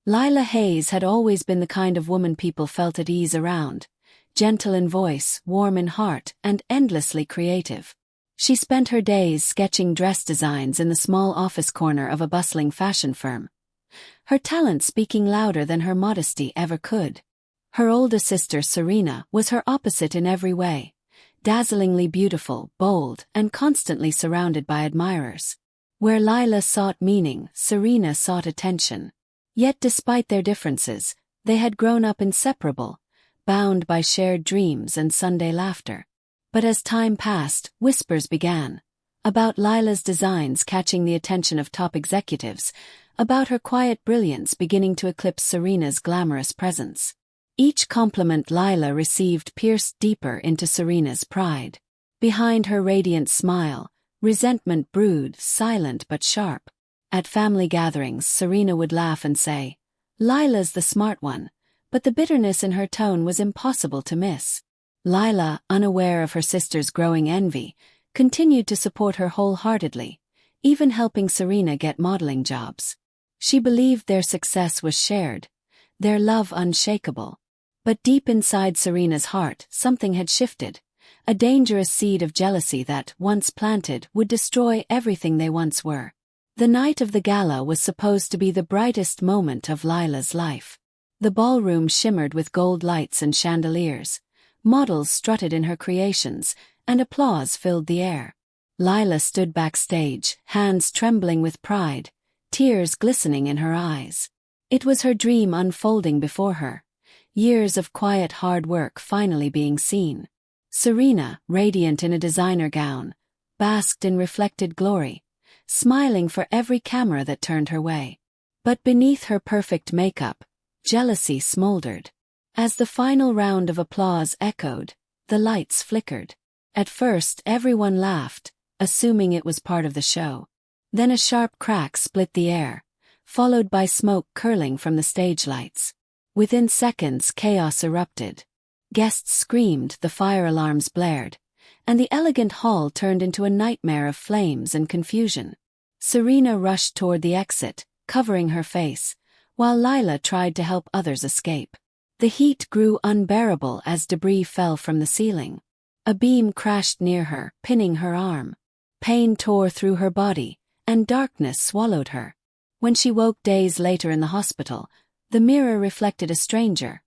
Lila Hayes had always been the kind of woman people felt at ease around, gentle in voice, warm in heart, and endlessly creative. She spent her days sketching dress designs in the small office corner of a bustling fashion firm, her talent speaking louder than her modesty ever could. Her older sister Serena was her opposite in every way, dazzlingly beautiful, bold, and constantly surrounded by admirers. Where Lila sought meaning, Serena sought attention. Yet despite their differences, they had grown up inseparable, bound by shared dreams and Sunday laughter. But as time passed, whispers began. About Lila's designs catching the attention of top executives, about her quiet brilliance beginning to eclipse Serena's glamorous presence. Each compliment Lila received pierced deeper into Serena's pride. Behind her radiant smile, resentment brewed, silent but sharp. At family gatherings, Serena would laugh and say, "Lila's the smart one," but the bitterness in her tone was impossible to miss. Lila, unaware of her sister's growing envy, continued to support her wholeheartedly, even helping Serena get modeling jobs. She believed their success was shared, their love unshakable. But deep inside Serena's heart, something had shifted, a dangerous seed of jealousy that, once planted, would destroy everything they once were. The night of the gala was supposed to be the brightest moment of Lila's life. The ballroom shimmered with gold lights and chandeliers, models strutted in her creations, and applause filled the air. Lila stood backstage, hands trembling with pride, tears glistening in her eyes. It was her dream unfolding before her, years of quiet hard work finally being seen. Serena, radiant in a designer gown, basked in reflected glory, smiling for every camera that turned her way. But beneath her perfect makeup, jealousy smoldered. As the final round of applause echoed, the lights flickered. At first everyone laughed, assuming it was part of the show. Then a sharp crack split the air, followed by smoke curling from the stage lights. Within seconds chaos erupted. Guests screamed, the fire alarms blared, and the elegant hall turned into a nightmare of flames and confusion. Serena rushed toward the exit, covering her face, while Lila tried to help others escape. The heat grew unbearable as debris fell from the ceiling. A beam crashed near her, pinning her arm. Pain tore through her body, and darkness swallowed her. When she woke days later in the hospital, the mirror reflected a stranger,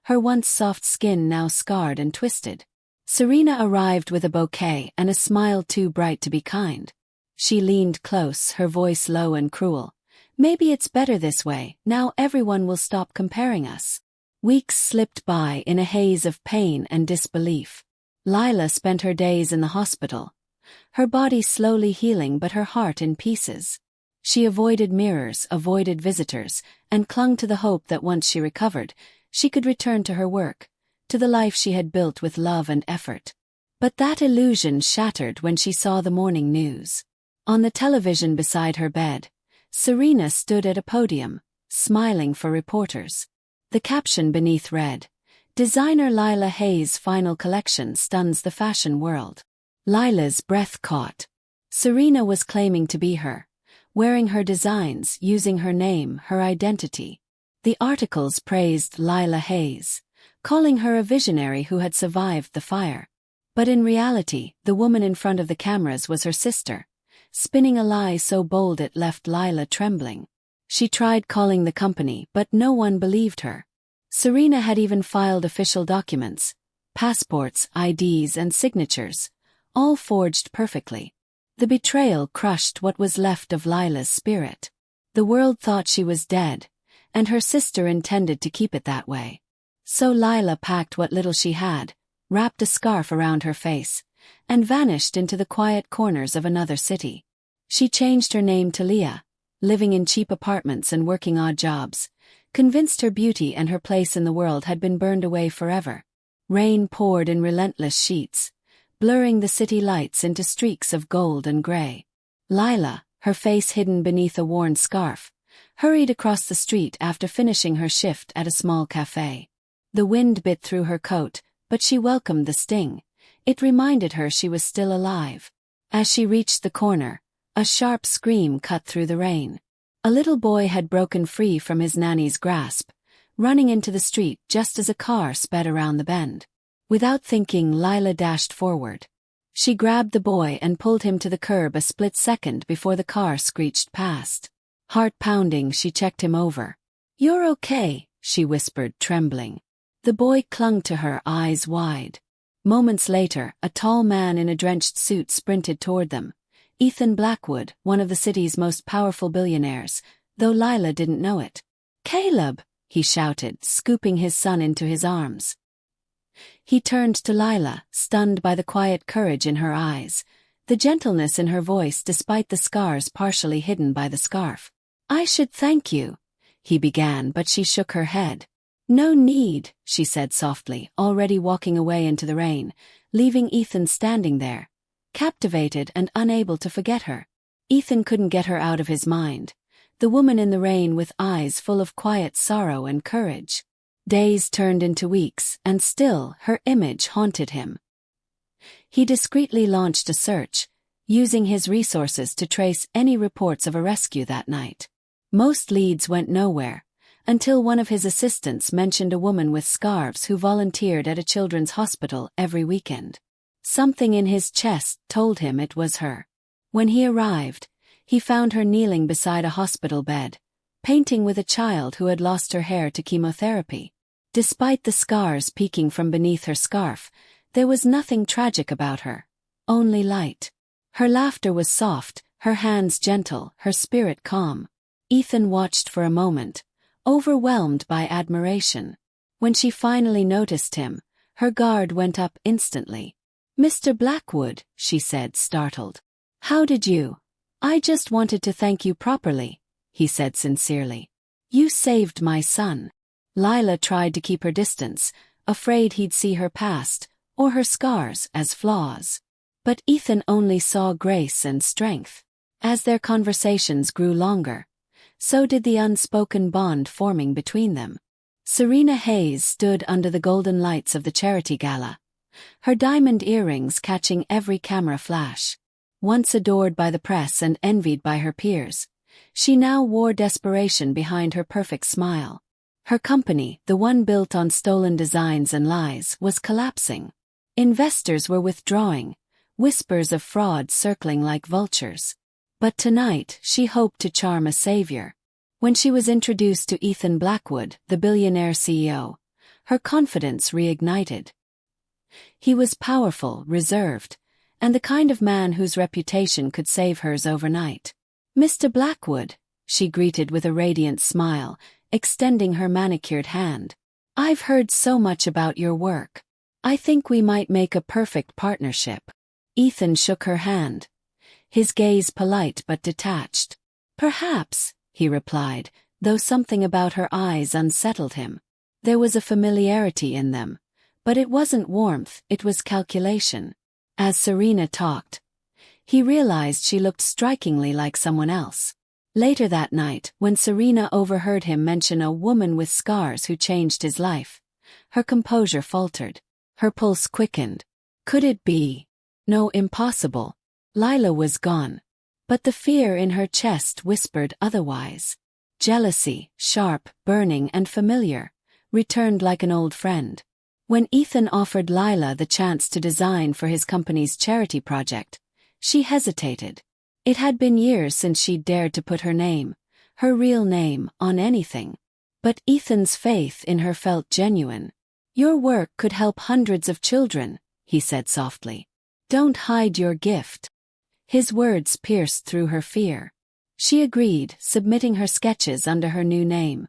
her once soft skin now scarred and twisted. Serena arrived with a bouquet and a smile too bright to be kind. She leaned close, her voice low and cruel. "Maybe it's better this way, now everyone will stop comparing us." Weeks slipped by in a haze of pain and disbelief. Lila spent her days in the hospital, her body slowly healing but her heart in pieces. She avoided mirrors, avoided visitors, and clung to the hope that once she recovered, she could return to her work, to the life she had built with love and effort. But that illusion shattered when she saw the morning news. On the television beside her bed, Serena stood at a podium, smiling for reporters. The caption beneath read, "Designer Lila Hayes' final collection stuns the fashion world." Lila's breath caught. Serena was claiming to be her, wearing her designs, using her name, her identity. The articles praised Lila Hayes, calling her a visionary who had survived the fire. But in reality, the woman in front of the cameras was her sister, spinning a lie so bold it left Lila trembling. She tried calling the company, but no one believed her. Serena had even filed official documents, passports, IDs, and signatures, all forged perfectly. The betrayal crushed what was left of Lila's spirit. The world thought she was dead, and her sister intended to keep it that way. So Lila packed what little she had, wrapped a scarf around her face, and vanished into the quiet corners of another city. She changed her name to Leah, living in cheap apartments and working odd jobs, convinced her beauty and her place in the world had been burned away forever. Rain poured in relentless sheets, blurring the city lights into streaks of gold and gray. Lila, her face hidden beneath a worn scarf, hurried across the street after finishing her shift at a small cafe. The wind bit through her coat, but she welcomed the sting. It reminded her she was still alive. As she reached the corner, a sharp scream cut through the rain. A little boy had broken free from his nanny's grasp, running into the street just as a car sped around the bend. Without thinking, Lila dashed forward. She grabbed the boy and pulled him to the curb a split second before the car screeched past. Heart pounding, she checked him over. "You're okay," she whispered, trembling. The boy clung to her, eyes wide. Moments later, a tall man in a drenched suit sprinted toward them. Ethan Blackwood, one of the city's most powerful billionaires, though Lila didn't know it. "Caleb!" he shouted, scooping his son into his arms. He turned to Lila, stunned by the quiet courage in her eyes, the gentleness in her voice despite the scars partially hidden by the scarf. "I should thank you," he began, but she shook her head. "No need," she said softly, already walking away into the rain, leaving Ethan standing there, captivated and unable to forget her. Ethan couldn't get her out of his mind, the woman in the rain with eyes full of quiet sorrow and courage. Days turned into weeks, and still her image haunted him. He discreetly launched a search, using his resources to trace any reports of a rescue that night. Most leads went nowhere, until one of his assistants mentioned a woman with scarves who volunteered at a children's hospital every weekend. Something in his chest told him it was her. When he arrived, he found her kneeling beside a hospital bed, painting with a child who had lost her hair to chemotherapy. Despite the scars peeking from beneath her scarf, there was nothing tragic about her, only light. Her laughter was soft, her hands gentle, her spirit calm. Ethan watched for a moment, overwhelmed by admiration. When she finally noticed him, her guard went up instantly. "Mr. Blackwood," she said, startled. "How did you?" "I just wanted to thank you properly," he said sincerely. "You saved my son." Lila tried to keep her distance, afraid he'd see her past, or her scars, as flaws. But Ethan only saw grace and strength. As their conversations grew longer, so did the unspoken bond forming between them. Serena Hayes stood under the golden lights of the charity gala, her diamond earrings catching every camera flash. Once adored by the press and envied by her peers, she now wore desperation behind her perfect smile. Her company, the one built on stolen designs and lies, was collapsing. Investors were withdrawing, whispers of fraud circling like vultures. But tonight she hoped to charm a savior. When she was introduced to Ethan Blackwood, the billionaire CEO, her confidence reignited. He was powerful, reserved, and the kind of man whose reputation could save hers overnight. "Mr. Blackwood," she greeted with a radiant smile, extending her manicured hand. "I've heard so much about your work. I think we might make a perfect partnership." Ethan shook her hand, his gaze polite but detached. "Perhaps," he replied, though something about her eyes unsettled him. There was a familiarity in them, but it wasn't warmth, it was calculation. As Serena talked, he realized she looked strikingly like someone else. Later that night, when Serena overheard him mention a woman with scars who changed his life, her composure faltered. Her pulse quickened. Could it be? No, impossible. Lila was gone. But the fear in her chest whispered otherwise. Jealousy, sharp, burning and familiar, returned like an old friend. When Ethan offered Lila the chance to design for his company's charity project, she hesitated. It had been years since she'd dared to put her name, her real name, on anything. But Ethan's faith in her felt genuine. "Your work could help hundreds of children," he said softly. "Don't hide your gift." His words pierced through her fear. She agreed, submitting her sketches under her new name,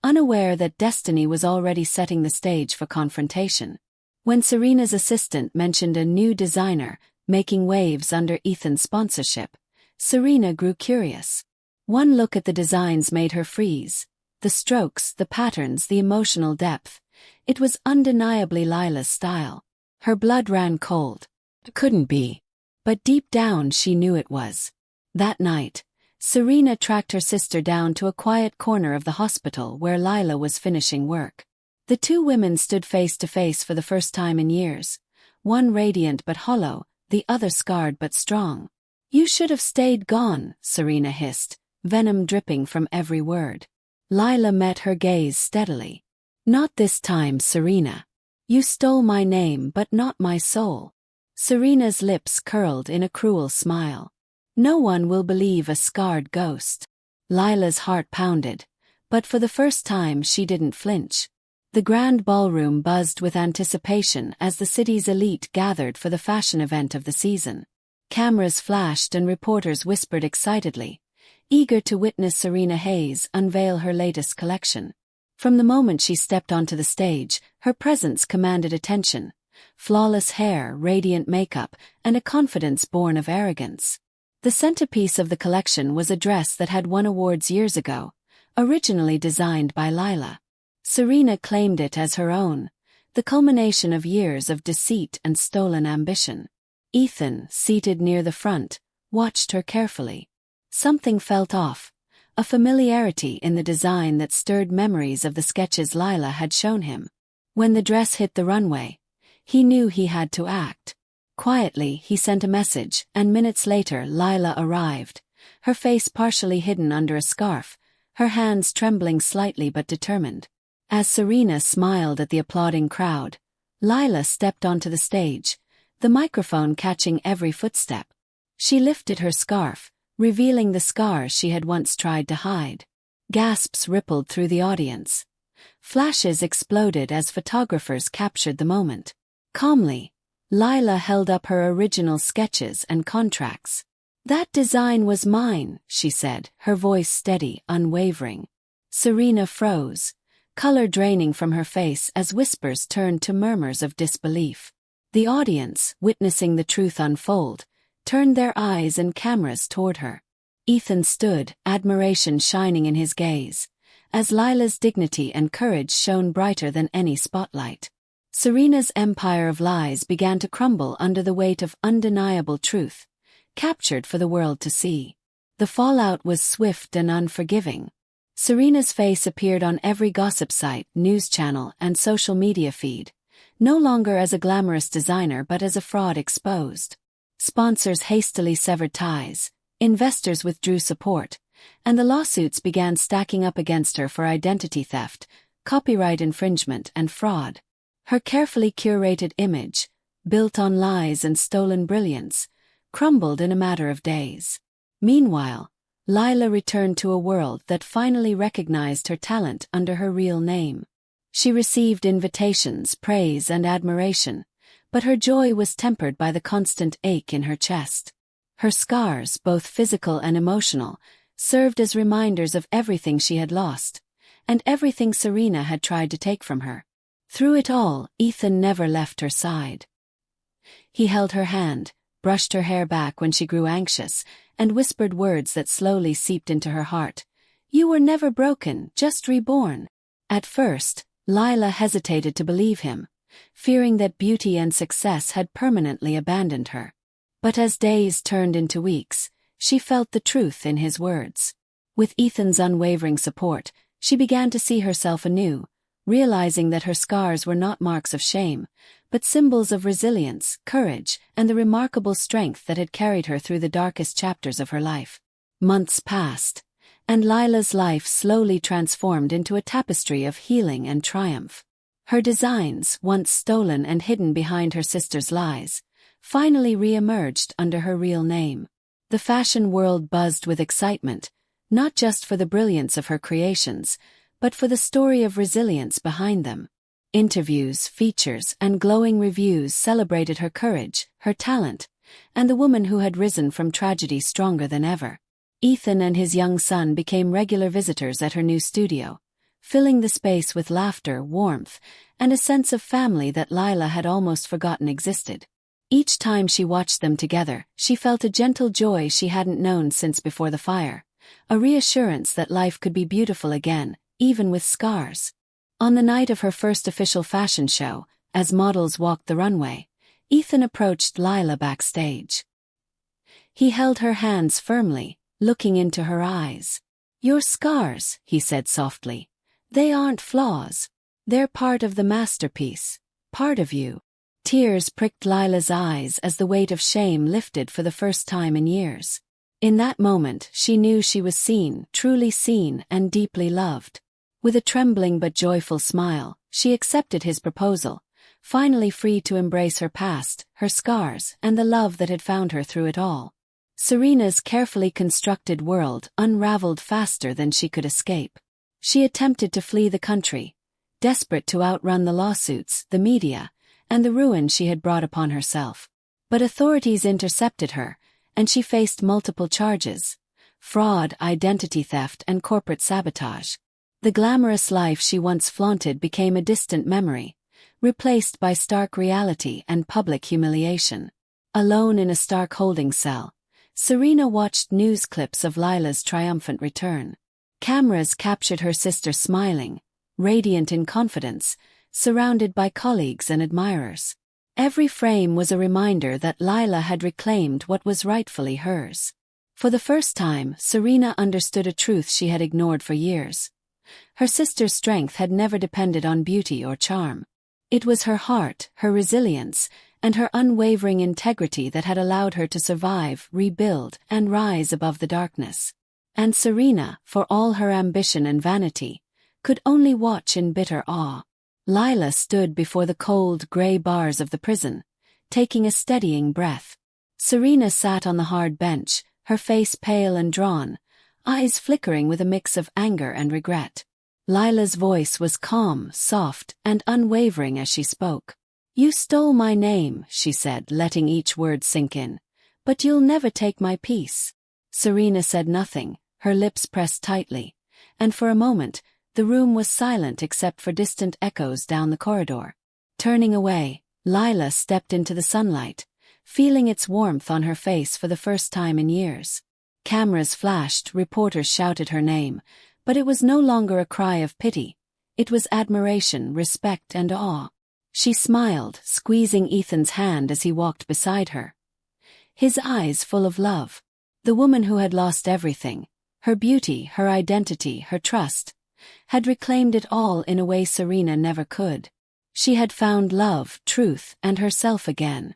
unaware that destiny was already setting the stage for confrontation. When Serena's assistant mentioned a new designer making waves under Ethan's sponsorship, Serena grew curious. One look at the designs made her freeze. The strokes, the patterns, the emotional depth. It was undeniably Lila's style. Her blood ran cold. It couldn't be. But deep down she knew it was. That night, Serena tracked her sister down to a quiet corner of the hospital where Lila was finishing work. The two women stood face to face for the first time in years, one radiant but hollow, the other scarred but strong. "You should have stayed gone," Serena hissed, venom dripping from every word. Lila met her gaze steadily. "Not this time, Serena. You stole my name but not my soul." Serena's lips curled in a cruel smile. "No one will believe a scarred ghost." Lila's heart pounded, but for the first time she didn't flinch. The grand ballroom buzzed with anticipation as the city's elite gathered for the fashion event of the season. Cameras flashed and reporters whispered excitedly, eager to witness Serena Hayes unveil her latest collection. From the moment she stepped onto the stage, her presence commanded attention. Flawless hair, radiant makeup, and a confidence born of arrogance. The centerpiece of the collection was a dress that had won awards years ago, originally designed by Lila. Serena claimed it as her own, the culmination of years of deceit and stolen ambition. Ethan, seated near the front, watched her carefully. Something felt off, a familiarity in the design that stirred memories of the sketches Lila had shown him. When the dress hit the runway, he knew he had to act. Quietly, he sent a message, and minutes later Lila arrived, her face partially hidden under a scarf, her hands trembling slightly but determined. As Serena smiled at the applauding crowd, Lila stepped onto the stage, the microphone catching every footstep. She lifted her scarf, revealing the scars she had once tried to hide. Gasps rippled through the audience. Flashes exploded as photographers captured the moment. Calmly, Lila held up her original sketches and contracts. "That design was mine," she said, her voice steady, unwavering. Serena froze, color draining from her face as whispers turned to murmurs of disbelief. The audience, witnessing the truth unfold, turned their eyes and cameras toward her. Ethan stood, admiration shining in his gaze, as Lila's dignity and courage shone brighter than any spotlight. Serena's empire of lies began to crumble under the weight of undeniable truth, captured for the world to see. The fallout was swift and unforgiving. Serena's face appeared on every gossip site, news channel, and social media feed, no longer as a glamorous designer but as a fraud exposed. Sponsors hastily severed ties, investors withdrew support, and the lawsuits began stacking up against her for identity theft, copyright infringement, and fraud. Her carefully curated image, built on lies and stolen brilliance, crumbled in a matter of days. Meanwhile, Lila returned to a world that finally recognized her talent under her real name. She received invitations, praise, and admiration, but her joy was tempered by the constant ache in her chest. Her scars, both physical and emotional, served as reminders of everything she had lost, and everything Serena had tried to take from her. Through it all, Ethan never left her side. He held her hand, brushed her hair back when she grew anxious, and whispered words that slowly seeped into her heart. "You were never broken, just reborn." At first, Lila hesitated to believe him, fearing that beauty and success had permanently abandoned her. But as days turned into weeks, she felt the truth in his words. With Ethan's unwavering support, she began to see herself anew, realizing that her scars were not marks of shame, but symbols of resilience, courage, and the remarkable strength that had carried her through the darkest chapters of her life. Months passed, and Lila's life slowly transformed into a tapestry of healing and triumph. Her designs, once stolen and hidden behind her sister's lies, finally re-emerged under her real name. The fashion world buzzed with excitement, not just for the brilliance of her creations, but for the story of resilience behind them. Interviews, features, and glowing reviews celebrated her courage, her talent, and the woman who had risen from tragedy stronger than ever. Ethan and his young son became regular visitors at her new studio, filling the space with laughter, warmth, and a sense of family that Lila had almost forgotten existed. Each time she watched them together, she felt a gentle joy she hadn't known since before the fire, a reassurance that life could be beautiful again, even with scars. On the night of her first official fashion show, as models walked the runway, Ethan approached Lila backstage. He held her hands firmly, looking into her eyes. "Your scars," he said softly, "they aren't flaws. They're part of the masterpiece, part of you." Tears pricked Lila's eyes as the weight of shame lifted for the first time in years. In that moment, she knew she was seen, truly seen, and deeply loved. With a trembling but joyful smile, she accepted his proposal, finally free to embrace her past, her scars, and the love that had found her through it all. Serena's carefully constructed world unraveled faster than she could escape. She attempted to flee the country, desperate to outrun the lawsuits, the media, and the ruin she had brought upon herself. But authorities intercepted her, and she faced multiple charges: fraud, identity theft, and corporate sabotage. The glamorous life she once flaunted became a distant memory, replaced by stark reality and public humiliation. Alone in a stark holding cell, Serena watched news clips of Lila's triumphant return. Cameras captured her sister smiling, radiant in confidence, surrounded by colleagues and admirers. Every frame was a reminder that Lila had reclaimed what was rightfully hers. For the first time, Serena understood a truth she had ignored for years. Her sister's strength had never depended on beauty or charm. It was her heart, her resilience, and her unwavering integrity that had allowed her to survive, rebuild, and rise above the darkness. And Serena, for all her ambition and vanity, could only watch in bitter awe. Lila stood before the cold, grey bars of the prison, taking a steadying breath. Serena sat on the hard bench, her face pale and drawn, eyes flickering with a mix of anger and regret. Lila's voice was calm, soft, and unwavering as she spoke. "You stole my name," she said, letting each word sink in. "But you'll never take my peace." Serena said nothing, her lips pressed tightly, and for a moment, the room was silent except for distant echoes down the corridor. Turning away, Lila stepped into the sunlight, feeling its warmth on her face for the first time in years. Cameras flashed, reporters shouted her name, but it was no longer a cry of pity. It was admiration, respect, and awe. She smiled, squeezing Ethan's hand as he walked beside her, his eyes full of love. The woman who had lost everything, her beauty, her identity, her trust, had reclaimed it all in a way Serena never could. She had found love, truth, and herself again.